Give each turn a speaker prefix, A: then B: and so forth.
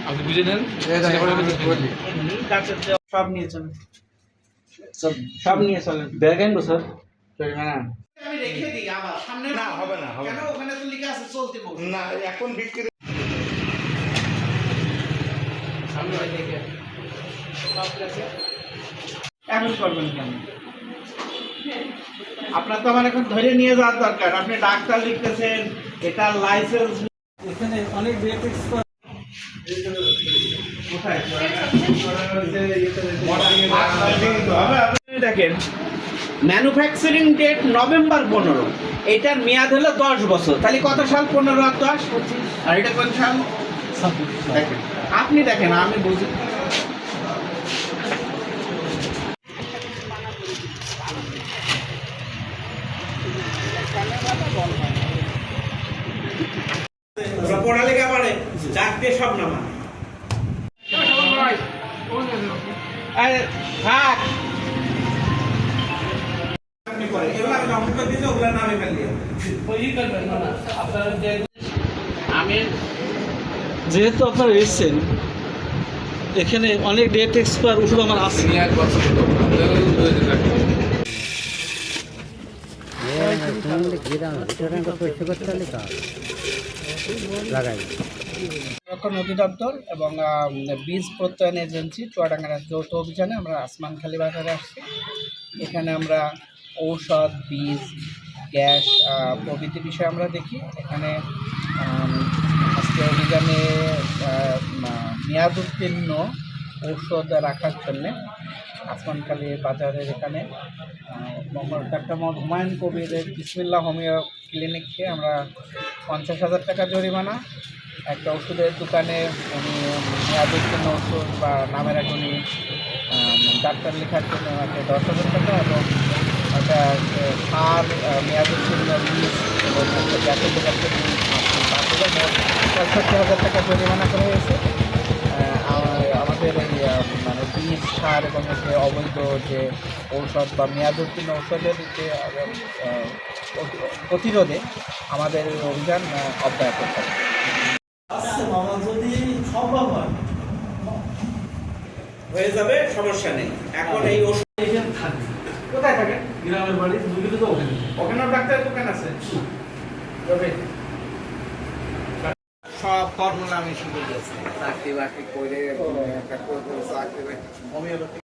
A: আপনি বুঝে নেন
B: সব নিয়ে চলেন, সব নিয়ে চলেন।
C: ব্যাগ আনবো স্যার।
B: আমি রেখে দিই আবার সামনে
D: না হবে না, হবে
B: কেন
D: না।
B: ওখানে তো লেখা আছে চলতে বল
D: না এখন বিক্রি
B: সামনে দেখে এখন করবেন কেন? আপনার তো আমার এখন ধরে নিয়ে যাওয়ার দরকার। আপনি ডাক্তার লিখতেছেন, এটা লাইসেন্স।
C: এখানে অনেক ডেট এক্সপায়ার।
B: দেখেন, ম্যানুফ্যাকচারিং ডেট নভেম্বর 15, এটার মেয়াদ হলো 10 বছর। তাহলে কত সাল? 15 আর 10 25। আর এটা কোন সাল? দেখেন, আপনি দেখেন, আমি বুঝি। পড়ালেখা পারে, চারটে সব নামা। থাক, আমি
C: যেহেতু আপনারা এসেছেন, এখানে অনেক ডেট এক্সপায়ার ওষুধ আমার আছে।
B: সংরক্ষণ অধিদপ্তর এবং বীজ প্রত্যয়ন এজেন্সি চুয়াডাঙ্গার যৌথ অভিযানে আমরা আসমানখালী বাজারে আসছি। এখানে আমরা ঔষধ, বীজ, গ্যাস প্রভৃতি বিষয় আমরা দেখি। এখানে আজকে অভিযানে মেয়াদ উত্তীর্ণ ঔষধ রাখার জন্যে আসমানখালী বাজারের এখানে ডাক্তার মোহাম্মদ হুমায়ুন কবিরের বিসমিল্লাহ হোমিও ক্লিনিককে আমরা 50,000 টাকা জরিমানা, একটা ওষুধের দোকানে উনি মেয়াদ উত্তীর্ণ ওষুধ বা নামের আগে উনি ডাক্তার লেখার জন্য একটা 10,000 টাকা এবং একটা সার মেয়াদ উত্তীর্ণ বীজ এবং একটা গ্যাসের দোকান থেকে 65,000 টাকা জরিমানা করা হয়েছে। আমাদের এই মানে বীজ, সার এবং যে অবৈধ যে ঔষধ বা মেয়াদ উত্তীর্ণ ঔষধের যে প্রতিরোধে আমাদের অভিযান অব্যাহত থাকবে।
C: যদি সম্ভব হয়
B: হয়ে যাবে, সমস্যা নেই। এখন এই ওষুধ
C: এখানে থাকে,
B: কোথায় থাকে?
C: গ্রামের বাড়ি দুদিকে তো ওখানে।
B: ওখানেও ডাক্তারের দোকান আছে। সব ফর্মুলা আমি শুনে দিয়েছি। চাকরি বাকরি করে চাকরি হোমিওপ্যাথি